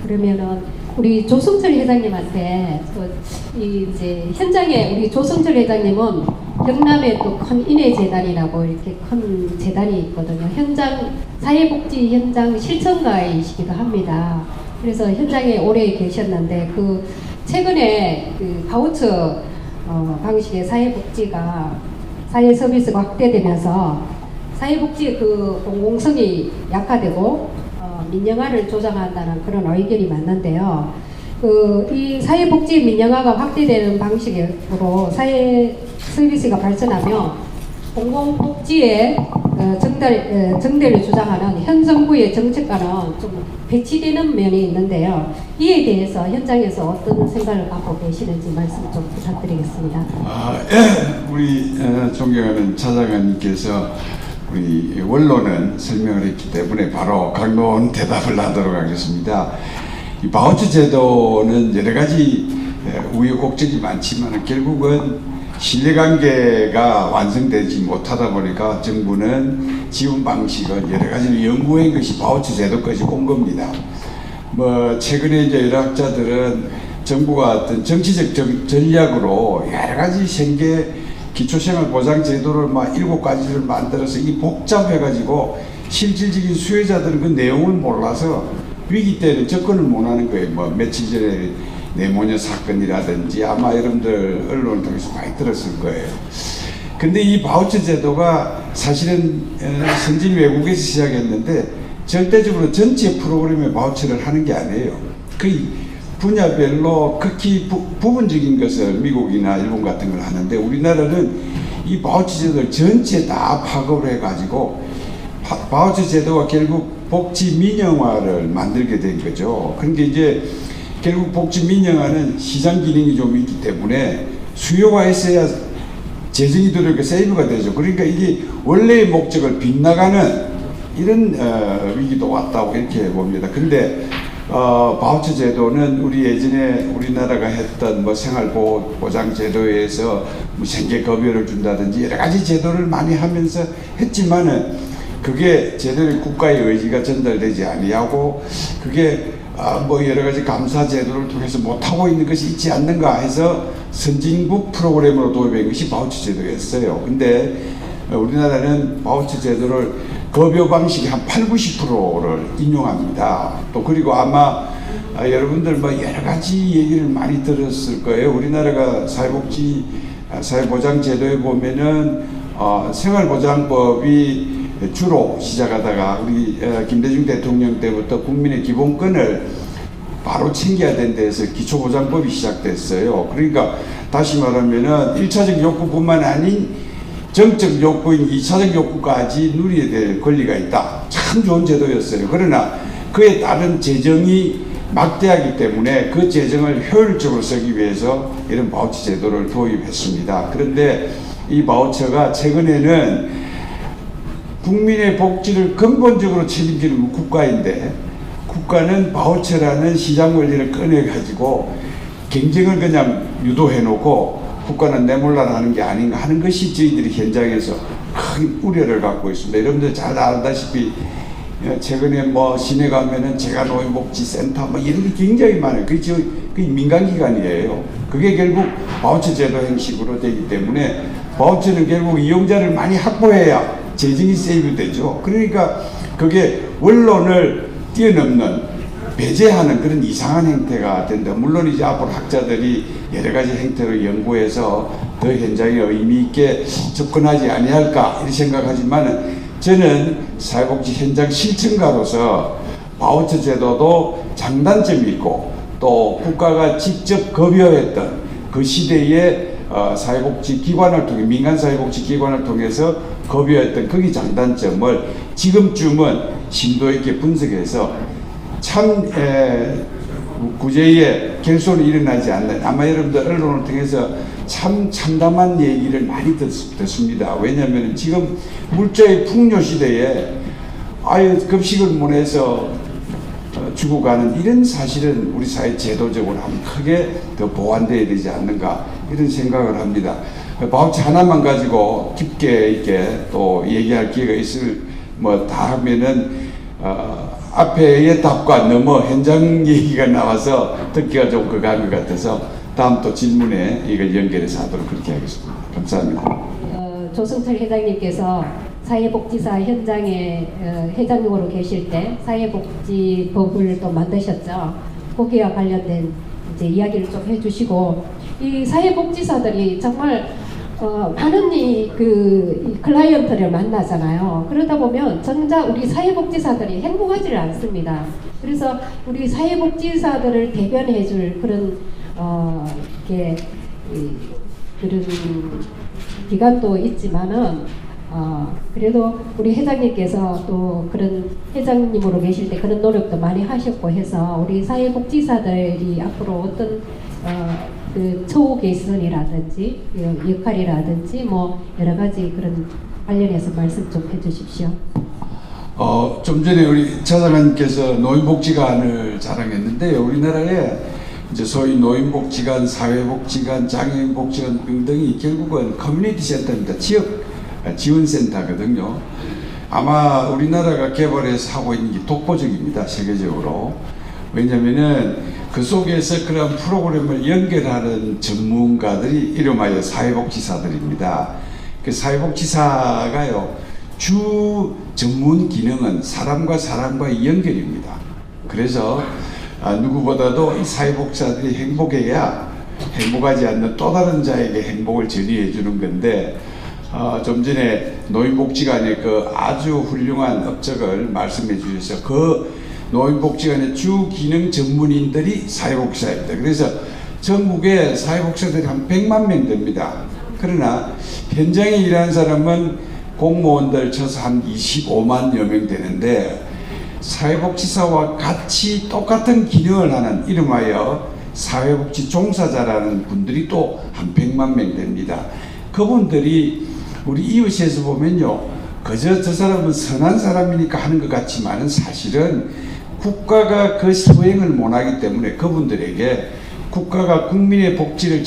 그러면은 우리 조성철 회장님한테 이제 현장에 우리 조성철 회장님은 경남에 또 큰 인해재단이라고 이렇게 큰 재단이 있거든요. 현장 사회복지 현장 실천가이시기도 합니다. 그래서 현장에 오래 계셨는데 그 최근에 그 바우처 방식의 사회복지가 사회 서비스가 확대되면서 사회복지의 그 공공성이 약화되고 민영화를 조장한다는 그런 의견이 많는데요. 이 사회복지 민영화가 확대되는 방식으로 사회 서비스가 발전하며 공공복지의 정대를 주장하는 현 정부의 정책과는 좀 배치되는 면이 있는데요. 이에 대해서 현장에서 어떤 생각을 갖고 계시는지 말씀 좀 부탁드리겠습니다. 우리 존경하는 차장관님께서 우리 원론은 설명을 했기 때문에 바로 강론 대답을 하도록 하겠습니다. 이 바우처 제도는 여러 가지 우여곡절이 많지만 결국은 신뢰관계가 완성되지 못하다 보니까 정부는 지원 방식은 여러 가지를 연구한 것이 바우처 제도까지 온 겁니다. 최근에 이제 여러 학자들은 정부가 어떤 정치적 전략으로 여러 가지 생계 기초생활보장 제도를 7가지를 만들어서 이 복잡해가지고 실질적인 수혜자들은 그 내용을 몰라서 위기 때는 접근을 못하는 거예요. 며칠 전에 뇌모녀 사건이라든지 아마 여러분들 언론을 통해서 많이 들었을 거예요. 근데 이 바우처 제도가 사실은 선진 외국에서 시작했는데 절대적으로 전체 프로그램에 바우처를 하는 게 아니에요. 그 분야별로 극히 부분적인 것을 미국이나 일본 같은 걸 하는데 우리나라는 이 바우처 제도를 전체 다 파급을 해가지고 바우처 제도가 결국 복지 민영화를 만들게 된 거죠. 그러니까 이제 결국 복지 민영화는 시장 기능이 좀 있기 때문에 수요가 있어야 재정이 들어오니까 세이브가 되죠. 그러니까 이게 원래의 목적을 빗나가는 이런 위기도 왔다고 이렇게 봅니다. 근데 바우처 제도는 우리 예전에 우리나라가 했던 생활보장 제도에서 생계급여를 준다든지 여러 가지 제도를 많이 하면서 했지만은 그게 제대로 국가의 의지가 전달되지 아니하고 그게 여러 가지 감사 제도를 통해서 못하고 있는 것이 있지 않는가 해서 선진국 프로그램으로 도입한 것이 바우처 제도였어요. 근데 우리나라는 바우처 제도를 급여 방식이 한 80~90%를 인용합니다. 또 그리고 아마 여러분들 여러 가지 얘기를 많이 들었을 거예요. 우리나라가 사회보장 제도에 보면은 생활보장법이 주로 시작하다가 우리 김대중 대통령 때부터 국민의 기본권을 바로 챙겨야 된다 해서 기초보장법이 시작됐어요. 그러니까 다시 말하면은 1차적 욕구뿐만 아닌 정적 욕구인 2차적 욕구까지 누리게 될 권리가 있다. 참 좋은 제도였어요. 그러나 그에 따른 재정이 막대하기 때문에 그 재정을 효율적으로 쓰기 위해서 이런 바우처 제도를 도입했습니다. 그런데 이 바우처가 최근에는 국민의 복지를 근본적으로 책임지는 국가인데 국가는 바우처라는 시장 원리를 꺼내가지고 경쟁을 그냥 유도해 놓고 국가는 내몰라라 하는 게 아닌가 하는 것이 저희들이 현장에서 큰 우려를 갖고 있습니다. 여러분들 잘 알다시피 최근에 시내 가면은 재가노인복지센터 이런 게 굉장히 많아요. 그게 민간기관이에요. 그게 결국 바우처 제도 형식으로 되기 때문에 바우처는 결국 이용자를 많이 확보해야 재정이 세이브되죠. 그러니까 그게 원론을 뛰어넘는 배제하는 그런 이상한 행태가 된다. 물론 이제 앞으로 학자들이 여러 가지 행태로 연구해서 더 현장에 의미 있게 접근하지 아니할까 이렇게 생각하지만은 저는 사회복지 현장 실천가로서 바우처 제도도 장단점이 있고 또 국가가 직접 급여했던 그 시대에 사회복지 기관을 통해 민간 사회복지 기관을 통해서 급여했던 거기 장단점을 지금쯤은 심도 있게 분석해서 참 구제의 결손이 일어나지 않는 아마 여러분들 언론을 통해서 참 참담한 얘기를 많이 듣습니다. 왜냐하면 지금 물자의 풍요 시대에 급식을 못 해서 죽어가는 이런 사실은 우리 사회 제도적으로 하면 크게 더 보완되어야 되지 않는가 이런 생각을 합니다. 바우처 하나만 가지고 깊게 있게 또 얘기할 기회가 있을 다 하면은 앞에의 답과 넘어 현장 얘기가 나와서 듣기가 좀 그거한 것 같아서 다음 또 질문에 이걸 연결해서 하도록 그렇게 하겠습니다. 감사합니다. 조승철 회장님께서 사회복지사 현장에 회장님으로 계실 때 사회복지법을 또 만드셨죠. 거기와 관련된 이제 이야기를 좀 해주시고, 이 사회복지사들이 정말 많은 이 클라이언트를 만나잖아요. 그러다 보면 정작 우리 사회복지사들이 행복하지를 않습니다. 그래서 우리 사회복지사들을 대변해줄 그런 그런 기간도 있지만은 그래도 우리 회장님께서 또 그런 회장님으로 계실 때 그런 노력도 많이 하셨고 해서 우리 사회복지사들이 앞으로 어떤 그 처우 개선이라든지 역할이라든지 뭐 여러 가지 그런 관련해서 말씀 좀 해주십시오. 좀 전에 우리 차장님께서 노인복지관을 자랑했는데 우리나라에 이제 소위 노인복지관, 사회복지관, 장애인복지관 등등이 결국은 커뮤니티 센터입니다. 지역 지원센터거든요. 아마 우리나라가 개발해서 하고 있는 게 독보적입니다. 세계적으로. 왜냐면은 그 속에서 그런 프로그램을 연결하는 전문가들이 이름하여 사회복지사들입니다. 그 사회복지사가요, 주 전문 기능은 사람과 사람과의 연결입니다. 그래서 누구보다도 이 사회복지사들이 행복해야 행복하지 않는 또 다른 자에게 행복을 전이해 주는 건데, 좀 전에 노인복지관의 그 아주 훌륭한 업적을 말씀해 주셔서 그 노인복지관의 주 기능 전문인들이 사회복지사입니다. 그래서 전국에 사회복지사들이 한 100만 명 됩니다. 그러나 현장에 일하는 사람은 공무원들 쳐서 한 25만여 명 되는데, 사회복지사와 같이 똑같은 기능을 하는 이름하여 사회복지 종사자라는 분들이 또 한 100만 명 됩니다. 그분들이 우리 이웃에서 보면요, 그저 저 사람은 선한 사람이니까 하는 것 같지만은 사실은 국가가 그 수행을 못하기 때문에 그분들에게 국가가 국민의 복지를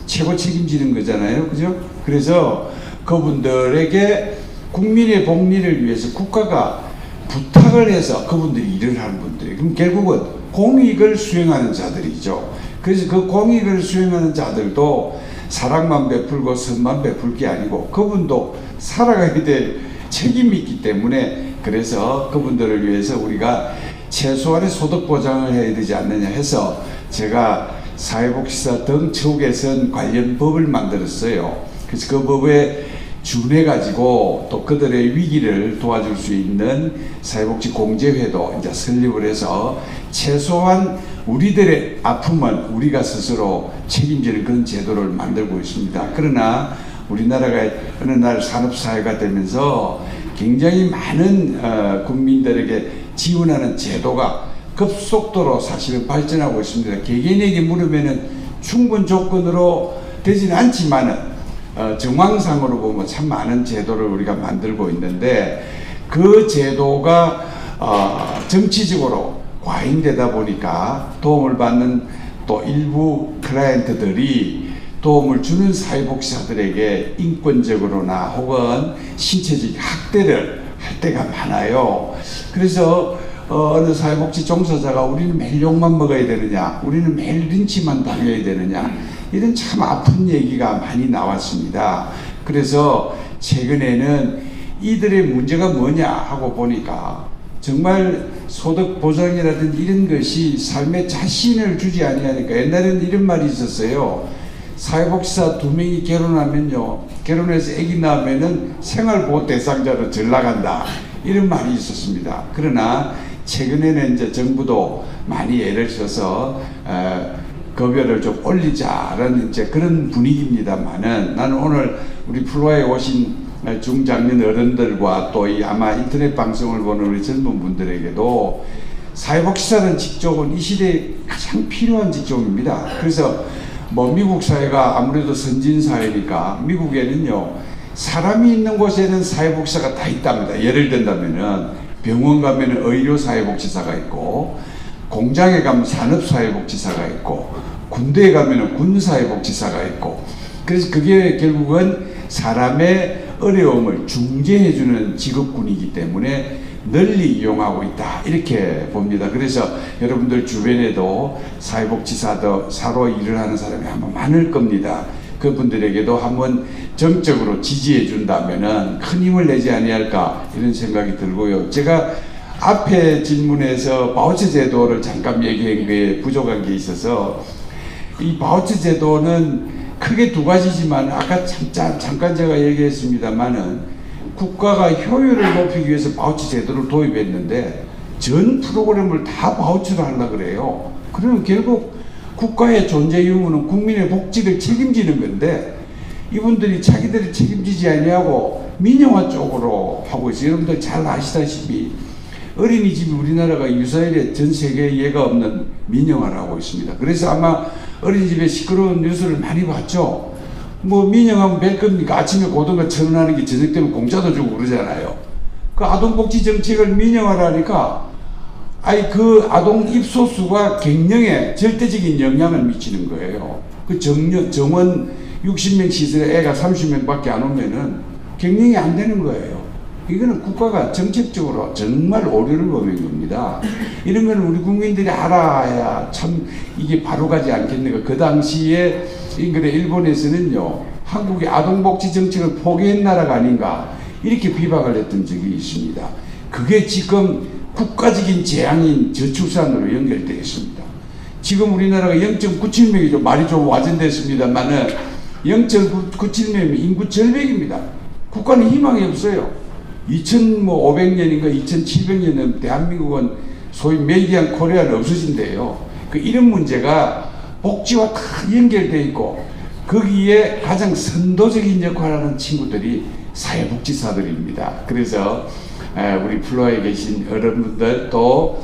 최고 책임지는 거잖아요. 그죠? 그래서 그분들에게 국민의 복리를 위해서 국가가 부탁을 해서 그분들이 일을 하는 분들이, 그럼 결국은 공익을 수행하는 자들이죠. 그래서 그 공익을 수행하는 자들도 사랑만 베풀고 선만 베풀 게 아니고 그분도 살아가게 될 책임이 있기 때문에, 그래서 그분들을 위해서 우리가 최소한의 소득 보장을 해야 되지 않느냐 해서 제가 사회복지사 등 처우 개선 관련 법을 만들었어요. 그래서 그 법에 준해가지고 또 그들의 위기를 도와줄 수 있는 사회복지 공제회도 이제 설립을 해서 최소한 우리들의 아픔은 우리가 스스로 책임지는 그런 제도를 만들고 있습니다. 그러나 우리나라가 어느 날 산업사회가 되면서 굉장히 많은 국민들에게 지원하는 제도가 급속도로 사실은 발전하고 있습니다. 개개인에게 물으면은 충분 조건으로 되지는 않지만은 정황상으로 보면 참 많은 제도를 우리가 만들고 있는데, 그 제도가 정치적으로 과잉되다 보니까 도움을 받는 또 일부 클라이언트들이 도움을 주는 사회복지사들에게 인권적으로나 혹은 신체적 학대를 할 때가 많아요. 그래서 어느 사회복지 종사자가 우리는 매일 욕만 먹어야 되느냐, 우리는 매일 린치만 당해야 되느냐, 이런 참 아픈 얘기가 많이 나왔습니다. 그래서 최근에는 이들의 문제가 뭐냐 하고 보니까 정말 소득 보장이라든지 이런 것이 삶의 자신을 주지 아니하니까, 옛날에는 이런 말이 있었어요. 사회복지사 2명이 결혼하면요, 결혼해서 아기 낳으면은 생활보호 대상자로 전락한다, 이런 말이 있었습니다. 그러나 최근에는 이제 정부도 많이 애를 써서 급여를 좀 올리자라는 이제 그런 분위기입니다만은, 나는 오늘 우리 플로아에 오신 중장년 어른들과 또 이 아마 인터넷 방송을 보는 우리 젊은 분들에게도 사회복지사라는 직종은 이 시대에 가장 필요한 직종입니다. 그래서 뭐 미국 사회가 아무래도 선진 사회니까 미국에는요, 사람이 있는 곳에는 사회복지사가 다 있답니다. 예를 든다면은 병원 가면은 의료사회복지사가 있고, 공장에 가면 산업사회복지사가 있고, 군대에 가면은 군사회복지사가 있고, 그래서 그게 결국은 사람의 어려움을 중재해주는 직업군이기 때문에 널리 이용하고 있다 이렇게 봅니다. 그래서 여러분들 주변에도 사회복지사로 일을 하는 사람이 아마 많을 겁니다. 그분들에게도 한번 정적으로 지지해 준다면은 큰 힘을 내지 아니할까 이런 생각이 들고요. 제가 앞에 질문에서 바우처 제도를 잠깐 얘기한 게 부족한 게 있어서, 이 바우처 제도는 크게 두 가지지만 아까 잠깐 제가 얘기했습니다만은 국가가 효율을 높이기 위해서 바우처 제도를 도입했는데 전 프로그램을 다 바우처로 하려고 그래요. 그러면 결국 국가의 존재 유무는 국민의 복지를 책임지는 건데 이분들이 자기들이 책임지지 아니하고 민영화 쪽으로 하고 있어요. 여러분들 잘 아시다시피 어린이집이 우리나라가 유사일에 전 세계에 예가 없는 민영화를 하고 있습니다. 그래서 아마 어린이집에 시끄러운 뉴스를 많이 봤죠. 뭐 민영하면 몇 겁니까? 아침에 고등어 1,000원 하는 게 저녁 되면 공짜도 주고 그러잖아요. 그 아동복지 정책을 민영화라니까 그 아동 입소수가 갱년에 절대적인 영향을 미치는 거예요. 그 정원 60명 시설에 애가 30명밖에 안 오면은 갱년이 안 되는 거예요. 이거는 국가가 정책적으로 정말 오류를 범한 겁니다. 이런 거는 우리 국민들이 알아야 참 이게 바로 가지 않겠는가. 그 당시에 일본에서는요, 한국의 아동복지 정책을 포기한 나라가 아닌가 이렇게 비박을 했던 적이 있습니다. 그게 지금 국가적인 재앙인 저출산으로 연결되어 있습니다. 지금 우리나라가 0.97명이죠. 말이 좀 와전됐습니다만은 0.97명이면 인구 절벽입니다. 국가는 희망이 없어요. 2500년인가 2700년은 대한민국은 소위 메이디안 코리아는 없어진대요. 이런 문제가 복지와 다 연결되어 있고 거기에 가장 선도적인 역할을 하는 친구들이 사회복지사들입니다. 그래서 우리 플로어에 계신 여러분들 또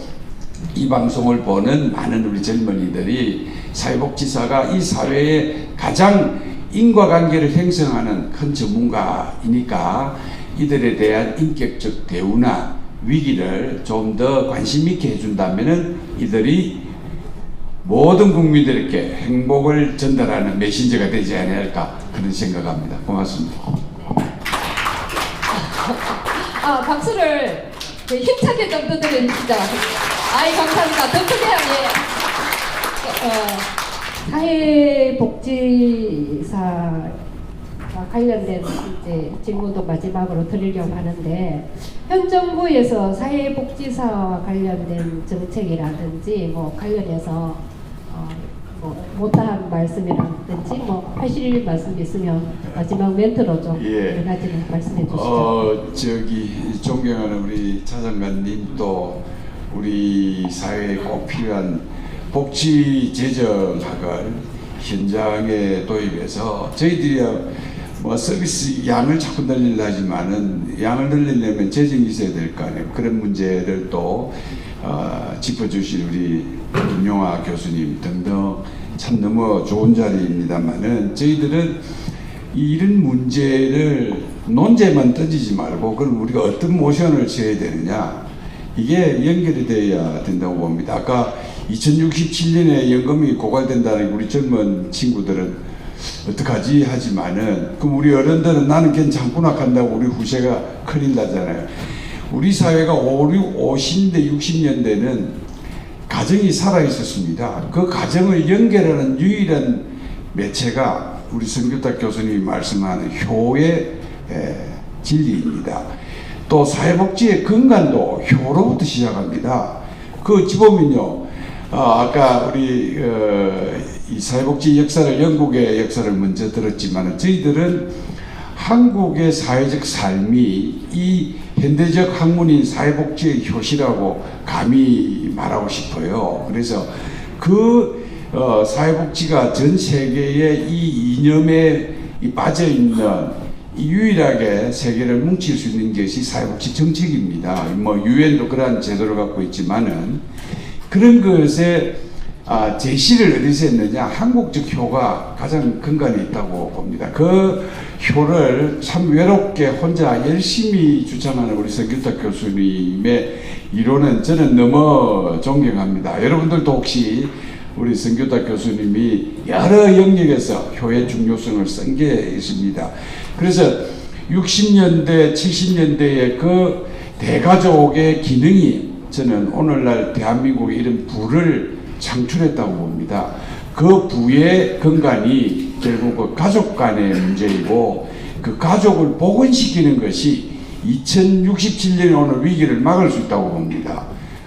이 방송을 보는 많은 우리 젊은이들이 사회복지사가 이 사회에 가장 인과관계를 형성하는 큰 전문가이니까 이들에 대한 인격적 대우나 위기를 좀 더 관심 있게 해준다면은 이들이 모든 국민들에게 행복을 전달하는 메신저가 되지 않을까 그런 생각합니다. 고맙습니다. 박수를 힘차게 좀 두드려주시죠. 감사합니다. 더 크게 사회복지사 관련된 이제 질문도 마지막으로 드리려고 하는데, 현 정부에서 사회복지사와 관련된 정책이라든지 뭐 관련해서 뭐 못한 말씀이라든지 뭐 하실 말씀 있으면 마지막 멘트로 좀 몇 가지를 말씀해 주시죠. 존경하는 우리 차장관님 또 우리 사회에 꼭 필요한 복지 재정학을 현장에 도입해서 저희들이야 뭐 서비스 양을 자꾸 늘리려 하지만은 양을 늘리려면 재정이 있어야 될 거 아니에요. 그런 문제를 또 짚어주실 우리 김용화 교수님 등등 참 너무 좋은 자리입니다만은 저희들은 이런 문제를 논제만 던지지 말고 그럼 우리가 어떤 모션을 취해야 되느냐 이게 연결이 돼야 된다고 봅니다. 아까 2067년에 연금이 고갈된다는 우리 젊은 친구들은 어떡하지 하지만은 그럼 우리 어른들은 나는 괜찮구나 한다고 우리 후세가 큰일 나잖아요. 우리 사회가 50대 60년대는 가정이 살아 있었습니다. 그 가정을 연결하는 유일한 매체가 우리 성규탁 교수님이 말씀하는 효의 진리입니다. 또 사회복지의 근간도 효로부터 시작합니다. 그 보면요, 아까 우리 이 사회복지 역사를 영국의 역사를 먼저 들었지만 저희들은 한국의 사회적 삶이 이 현대적 학문인 사회복지의 효시라고 감히 말하고 싶어요. 그래서 그 사회복지가 전 세계의 이 이념에 빠져 있는 유일하게 세계를 뭉칠 수 있는 것이 사회복지 정책입니다. 뭐 유엔도 그러한 제도를 갖고 있지만은 그런 것에 제시를 어디서 했느냐, 한국적 효가 가장 근간에 있다고 봅니다. 그 효를 참 외롭게 혼자 열심히 주장하는 우리 성규탁 교수님의 이론은 저는 너무 존경합니다. 여러분들도 혹시 우리 성규탁 교수님이 여러 영역에서 효의 중요성을 쓴 게 있습니다. 그래서 60년대, 70년대에 그 대가족의 기능이 저는 오늘날 대한민국에 이런 부를 창출했다고 봅니다. 그 부의 근간이 결국 그 가족 간의 문제이고 그 가족을 복원시키는 것이 2067년에 오는 위기를 막을 수 있다고 봅니다.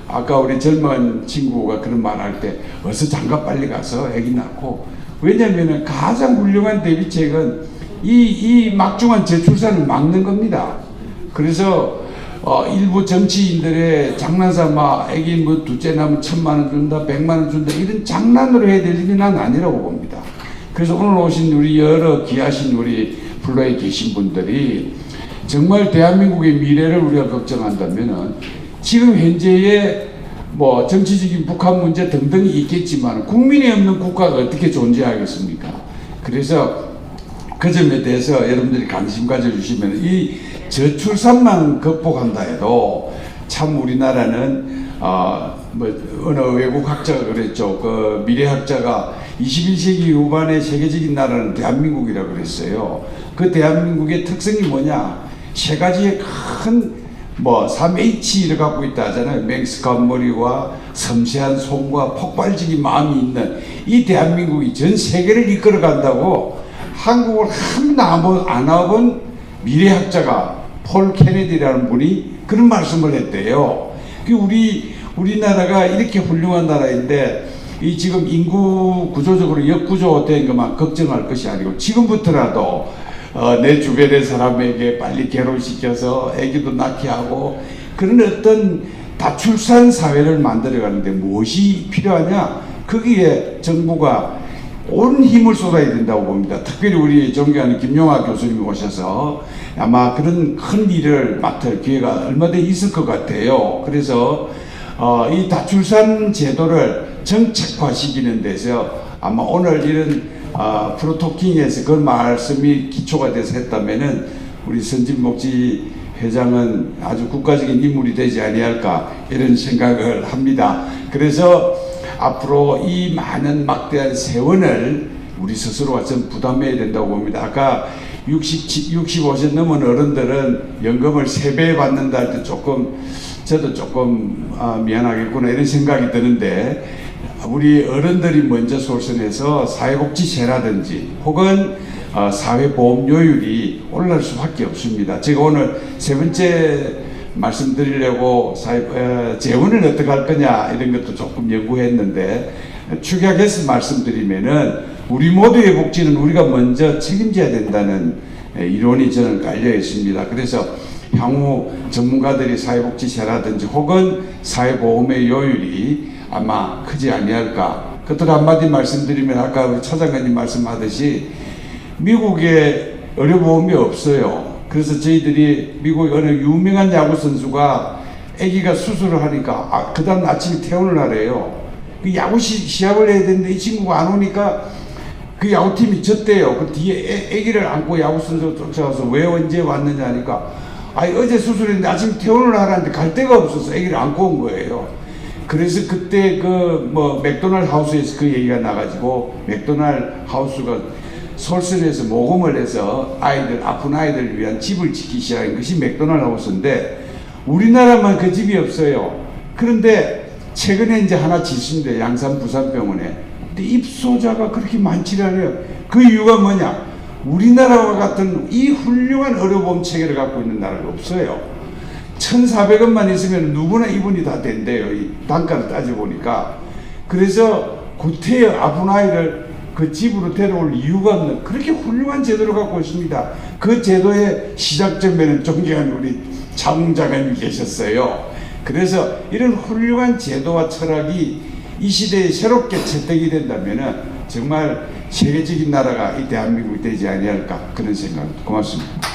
아까 우리 젊은 친구가 그런 말 할 때 어서 장가 빨리 가서 아기 낳고, 왜냐하면 가장 훌륭한 대비책은 이 막중한 저출산을 막는 겁니다. 그래서 일부 정치인들의 장난삼아 아기 뭐 둘째 낳으면 1,000만 원 준다, 100만 원 준다, 이런 장난으로 해야 될 일이 난 아니라고 봅니다. 그래서 오늘 오신 우리 여러 귀하신 우리 플로에 계신 분들이 정말 대한민국의 미래를 우리가 걱정한다면은 지금 현재의 뭐 정치적인 북한 문제 등등이 있겠지만 국민이 없는 국가가 어떻게 존재하겠습니까? 그래서 그 점에 대해서 여러분들이 관심 가져주시면 이 저출산만 극복한다 해도 참 우리나라는 뭐 어느 외국 학자가 그랬죠. 그 미래학자가 21세기 후반의 세계적인 나라는 대한민국이라고 그랬어요. 그 대한민국의 특성이 뭐냐? 세 가지의 큰 3H를 갖고 있다 하잖아요. 맹스카운 머리와 섬세한 손과 폭발적인 마음이 있는 이 대한민국이 전 세계를 이끌어 간다고 한국을 한 번도 안 와본 미래학자가 폴 케네디라는 분이 그런 말씀을 했대요. 우리나라가 이렇게 훌륭한 나라인데 이 지금 인구 구조적으로 역구조된 것만 걱정할 것이 아니고 지금부터라도 내 주변의 사람에게 빨리 결혼시켜서 아기도 낳게 하고 그런 어떤 다출산 사회를 만들어가는데 무엇이 필요하냐? 거기에 정부가 온 힘을 쏟아야 된다고 봅니다. 특별히 우리 존경하는 김용하 교수님이 오셔서 아마 그런 큰 일을 맡을 기회가 얼마든지 있을 것 같아요. 그래서 이 다출산 제도를 정책화시키는 데서 아마 오늘 이런 프로토킹에서 그 말씀이 기초가 돼서 했다면은 우리 선진복지 회장은 아주 국가적인 인물이 되지 아니할까 이런 생각을 합니다. 그래서 앞으로 이 많은 막대한 세원을 우리 스스로가 좀 부담해야 된다고 봅니다. 아까 65세 넘은 어른들은 연금을 3배 받는다 할 때 저도 조금 미안하겠구나 이런 생각이 드는데 우리 어른들이 먼저 솔선해서 사회복지세라든지 혹은 사회보험료율이 올라갈 수밖에 없습니다. 제가 오늘 세 번째 말씀드리려고 재원을 어떻게 할 거냐 이런 것도 조금 연구했는데 축약해서 말씀드리면은 우리 모두의 복지는 우리가 먼저 책임져야 된다는 이론이 저는 깔려 있습니다. 그래서 향후 전문가들이 사회복지세라든지 혹은 사회보험의 요율이 아마 크지 아니할까. 끝으로 한마디 말씀드리면 아까 우리 차장관님 말씀하듯이 미국에 의료보험이 없어요. 그래서 저희들이 미국의 어느 유명한 야구선수가 아기가 수술을 하니까 그 다음 아침에 퇴원을 하래요. 그 야구 시합을 해야 되는데 이 친구가 안 오니까 그 야구팀이 졌대요. 그 뒤에 아기를 안고 야구선수가 쫓아가서 왜 언제 왔느냐 하니까 어제 수술했는데 아침에 퇴원을 하라는데 갈 데가 없어서 아기를 안고 온 거예요. 그래서 그때 맥도날드 하우스에서 그 얘기가 나가지고 맥도날드 하우스가 솔선해서 모금을 해서 아픈 아이들을 위한 집을 짓기 시작한 것이 맥도날드 하우스인데 우리나라만 그 집이 없어요. 그런데 최근에 이제 하나 짓습니다. 양산 부산병원에. 근데 입소자가 그렇게 많지 않아요. 그 이유가 뭐냐? 우리나라와 같은 이 훌륭한 의료보험 체계를 갖고 있는 나라가 없어요. 1,400원만 있으면 누구나 입원이 다 된대요. 이 단가를 따져보니까. 그래서 구태여 아픈 아이를 그 집으로 데려올 이유가 없는 그렇게 훌륭한 제도를 갖고 있습니다. 그 제도의 시작점에는 존경하는 우리 차웅 장관님이 계셨어요. 그래서 이런 훌륭한 제도와 철학이 이 시대에 새롭게 채택이 된다면 정말 세계적인 나라가 이 대한민국이 되지 아니할까 그런 생각입니다. 고맙습니다.